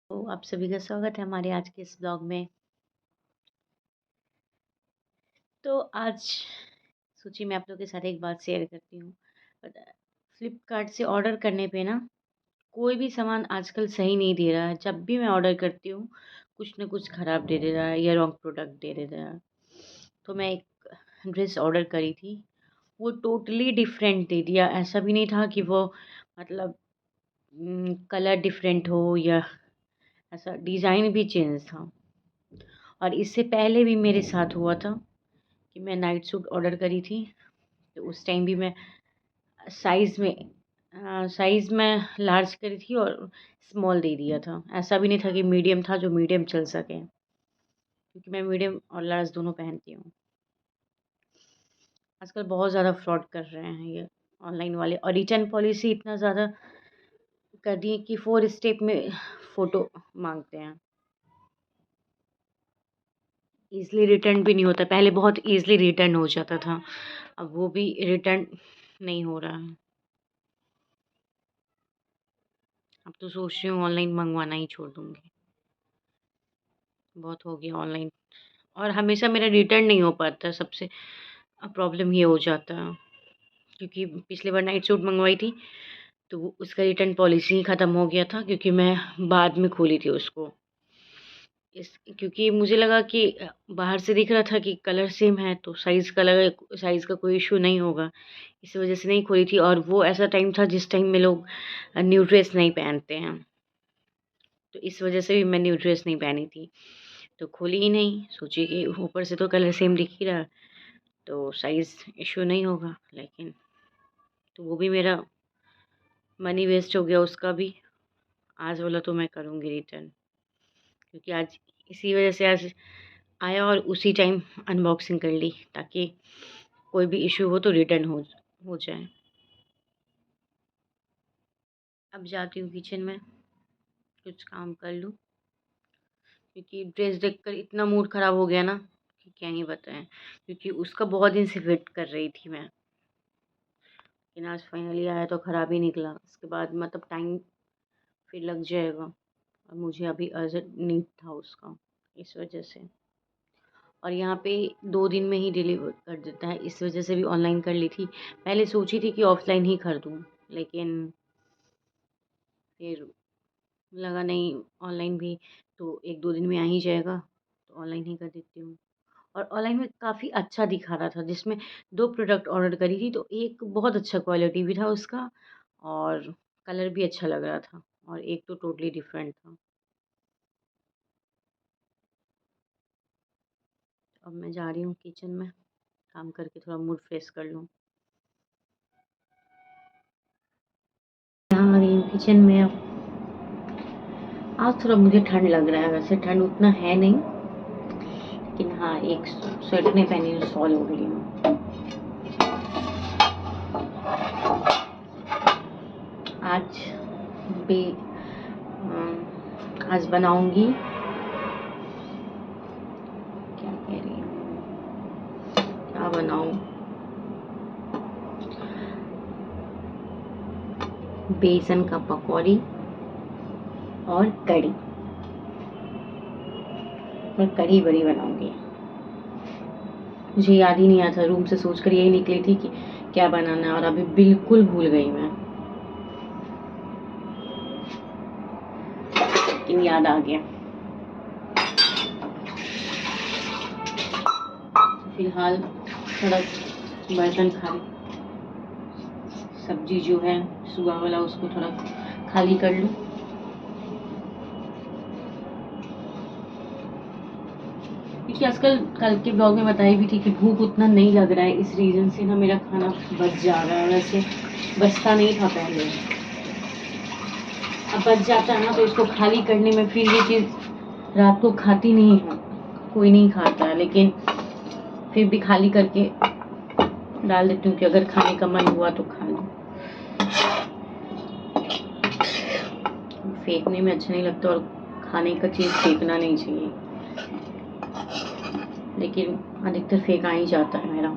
तो आप सभी का स्वागत है हमारे आज के इस ब्लॉग में। तो आज सोचिए मैं आप लोगों के साथ एक बात शेयर करती हूँ। पता है, फ्लिपकार्ट से ऑर्डर करने पे ना कोई भी सामान आजकल सही नहीं दे रहा है। जब भी मैं ऑर्डर करती हूँ कुछ ना कुछ ख़राब दे रहा है या रॉन्ग प्रोडक्ट दे रहा है। तो मैं एक ड्रेस ऑर्डर करी थी, वो टोटली डिफरेंट दे दिया। ऐसा भी नहीं था कि वो मतलब कलर डिफरेंट हो या ऐसा, डिज़ाइन भी चेंज था। और इससे पहले भी मेरे साथ हुआ था कि मैं नाइट सूट ऑर्डर करी थी, तो उस टाइम भी मैं साइज़ में साइज़ में लार्ज करी थी और स्मॉल दे दिया था। ऐसा भी नहीं था कि मीडियम था जो मीडियम चल सके, क्योंकि मैं मीडियम और लार्ज दोनों पहनती हूँ। आजकल बहुत ज़्यादा फ्रॉड कर रहे हैं ये ऑनलाइन वाले, और रिटर्न पॉलिसी इतना ज़्यादा कर दी है कि 4 स्टेप में फ़ोटो माँगते हैं। ईज़िली रिटर्न भी नहीं होता। पहले बहुत ईज़िली रिटर्न हो जाता था, अब वो भी रिटर्न नहीं हो रहा है। अब तो सोच रही हूँ ऑनलाइन मंगवाना ही छोड़ दूँगी। बहुत हो गया ऑनलाइन, और हमेशा मेरा रिटर्न नहीं हो पाता, सबसे प्रॉब्लम ये हो जाता है। क्योंकि पिछली बार नाइट सूट मँगवाई थी, तो वो उसका रिटर्न पॉलिसी ही ख़त्म हो गया था, क्योंकि मैं बाद में खोली थी उसको। क्योंकि मुझे लगा कि बाहर से दिख रहा था कि कलर सेम है, तो साइज़ का कोई इश्यू नहीं होगा। इस वज़ह से नहीं खोली थी, और वो ऐसा टाइम था जिस टाइम में लोग न्यू ड्रेस नहीं पहनते हैं। तो इस वज़ह से भी मैं न्यू ड्रेस नहीं पहनी थी। तो खोली ही नहीं, सोची कि ऊपर से तो कलर सेम दिख ही रहा है, तो साइज़ इश्यू नहीं होगा। लेकिन तो वो भी मेरा मनी वेस्ट हो गया उसका भी। आज वाला तो मैं करूँगी रिटर्न, क्योंकि आज इसी वज़ह से आज आया और उसी टाइम अनबॉक्सिंग कर ली, ताकि कोई भी इश्यू हो तो रिटर्न हो जाए। अब जाती हूँ किचन में, कुछ काम कर लूँ, क्योंकि ड्रेस देखकर इतना मूड ख़राब हो गया ना कि क्या ही बताएँ। क्योंकि उसका बहुत दिन से वेट कर रही थी मैं, लेकिन आज फाइनली आया तो ख़राब ही निकला। उसके बाद मतलब टाइम फिर लग जाएगा, और मुझे अभी अर्जेंट नीड था उसका, इस वजह से। और यहाँ पे 2 दिन में ही डिलीवर कर देता है, इस वजह से भी ऑनलाइन कर ली थी। पहले सोची थी कि ऑफ़लाइन ही खरीदूँ, लेकिन फिर लगा नहीं, ऑनलाइन भी तो 1-2 दिन में आ ही जाएगा, तो ऑनलाइन ही कर देती हूँ। और ऑनलाइन में काफ़ी अच्छा दिखा रहा था, जिसमें 2 प्रोडक्ट ऑर्डर करी थी, तो एक बहुत अच्छा क्वालिटी भी था उसका, और कलर भी अच्छा लग रहा था, और एक तो टोटली डिफरेंट था। अब मैं जा रही हूँ किचन में, काम करके थोड़ा मूड फ्रेश कर लूँ। यहाँ आ रही हूँ किचन में अब। आज थोड़ा मुझे ठंड लग रहा है, वैसे ठंड उतना है नहीं, लेकिन हाँ, एक स्वेटर नहीं पहनी हूँ, शॉल ओढ़ ली हूँ। आज भी आज बनाऊंगी, क्या कह रही हूँ, क्या बनाऊँ, बेसन का पकौड़ी और कढ़ी, और कढ़ी बड़ी बनाऊंगी। मुझे याद ही नहीं आता, रूम से सोचकर यही निकली थी कि क्या बनाना है, और अभी बिल्कुल भूल गई मैं, लेकिन याद आ गया। फिलहाल थोड़ा बर्तन खाली, सब्जी जो है सुबह वाला उसको थोड़ा खाली कर लूँ। क्योंकि आजकल, कल के ब्लॉग में बताई भी थी कि भूख उतना नहीं लग रहा है, इस रीज़न से ना मेरा खाना बच जा रहा है। वैसे बचता नहीं था पहले, अब बच जाता है ना, तो इसको खाली करने में फिर ये चीज़ रात को खाती नहीं हूँ, कोई नहीं खाता है, लेकिन फिर भी खाली करके डाल देती हूँ कि अगर खाने का मन हुआ तो खा लूँ। फेंकने में अच्छा नहीं लगता, और खाने का चीज़ फेंकना नहीं चाहिए, लेकिन अधिकतर फेंका ही जाता है मेरा।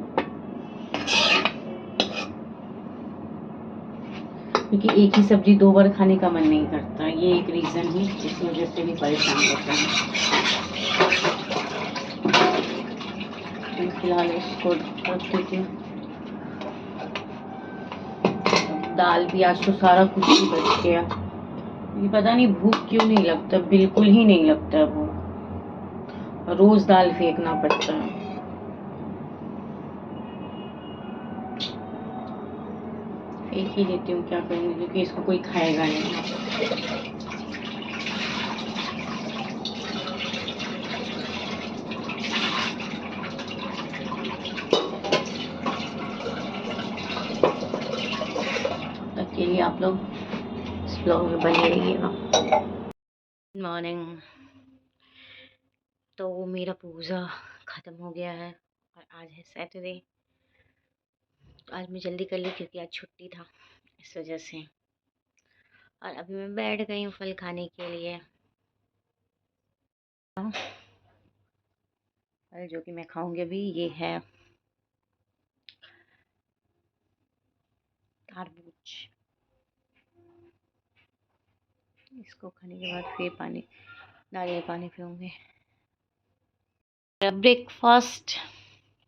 क्योंकि एक ही सब्जी 2 बार खाने का मन नहीं करता, ये एक रीज़न है, इस वजह से भी परेशान होता है। फिलहाल इसको रख देती हूँ। दाल भी आज तो सारा कुछ ही बच गया। ये पता नहीं भूख क्यों नहीं लगता, बिल्कुल ही नहीं लगता वो, रोज दाल फेंकना पड़ता है। फेंक ही देती हूँ, क्या करूँगी, क्योंकि इसको कोई खाएगा नहीं। तब के लिए आप लोग इस ब्लॉग में बने रहिएगा। Good morning. तो मेरा पूजा ख़त्म हो गया है और आज है सैटरडे। तो आज मैं जल्दी कर ली क्योंकि आज छुट्टी था, इस वजह से। और अभी मैं बैठ गई हूँ फल खाने के लिए। फल जो कि मैं खाऊंगी अभी ये है तरबूज। इसको खाने के बाद फिर पानी, नारियल पानी पीऊँगी। ब्रेकफास्ट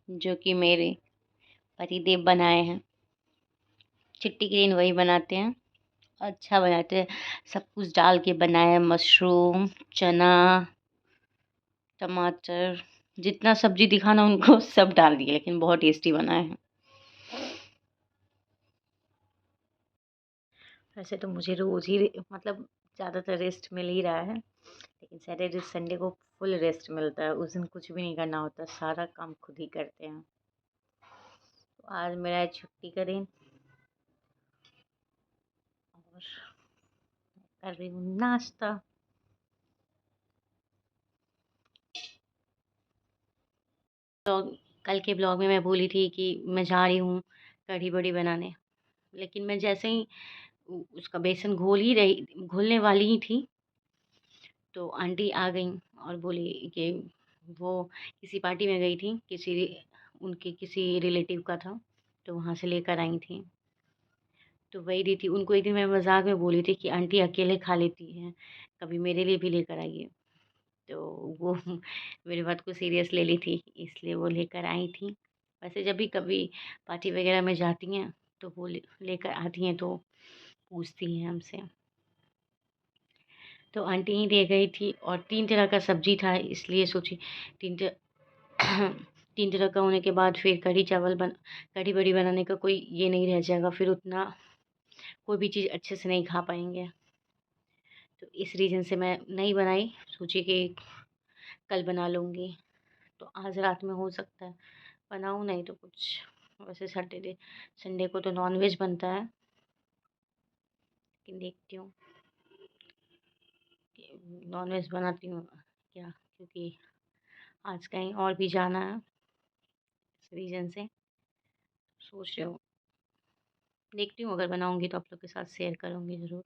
जो कि मेरे पतिदेव बनाए हैं, छुट्टी के दिन वही बनाते हैं, अच्छा बनाते हैं। सब कुछ डाल के बनाया, मशरूम, चना, टमाटर, जितना सब्जी दिखाना उनको सब डाल दिए, लेकिन बहुत टेस्टी बनाए हैं। वैसे तो मुझे रोज़ ही मतलब ज़्यादातर रेस्ट मिल ही रहा है, लेकिन सैटरडे संडे को फुल रेस्ट मिलता है। उस दिन कुछ भी नहीं करना होता, सारा काम खुद ही करते हैं। तो आज मेरा है छुट्टी का दिन और कर रही हूँ नाश्ता। तो कल के ब्लॉग में मैं बोली थी कि मैं जा रही हूँ कढ़ी बड़ी बनाने, लेकिन मैं जैसे ही उसका बेसन घोलने वाली ही थी, तो आंटी आ गई और बोली कि वो किसी पार्टी में गई थी, उनके किसी रिलेटिव का था, तो वहाँ से लेकर आई थी। तो वही दी थी उनको। एक दिन मैं मजाक में बोली थी कि आंटी अकेले खा लेती हैं, कभी मेरे लिए भी लेकर आइए। तो वो मेरी बात को सीरियस ले ली थी, इसलिए वो लेकर आई थी। वैसे जब भी कभी पार्टी वगैरह में जाती हैं तो वो लेकर आती हैं, तो पूछती हैं हमसे। तो आंटी ही दे गई थी और 3 तरह का सब्जी था, इसलिए सोची 3 त 3 तरह का होने के बाद फिर कढ़ी बड़ी बनाने का कोई ये नहीं रह जाएगा, फिर उतना कोई भी चीज़ अच्छे से नहीं खा पाएँगे। तो इस रीज़न से मैं नहीं बनाई, सोची कि कल बना लूँगी। तो आज रात में हो सकता है बनाऊँ, नहीं तो कुछ। वैसे सैटरडे संडे को तो नॉन-वेज बनता है, लेकिन देखती हूँ कि नॉन-वेज बनाती हूँ क्या, क्योंकि आज कहीं और भी जाना है, इस रीज़न से सोच रही हूँ। देखती हूँ, अगर बनाऊँगी तो आप लोग के साथ शेयर करूँगी ज़रूर।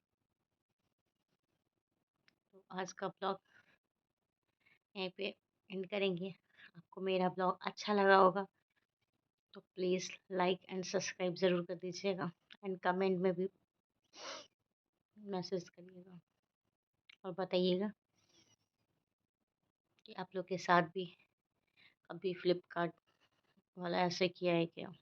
तो आज का ब्लॉग यहीं पे एंड करेंगे। आपको मेरा ब्लॉग अच्छा लगा होगा तो प्लीज़ लाइक एंड सब्सक्राइब ज़रूर कर दीजिएगा, एंड कमेंट में भी मैसेज करिएगा और बताइएगा कि आप लोग के साथ भी कभी फ्लिपकार्ट वाला ऐसे किया है क्या।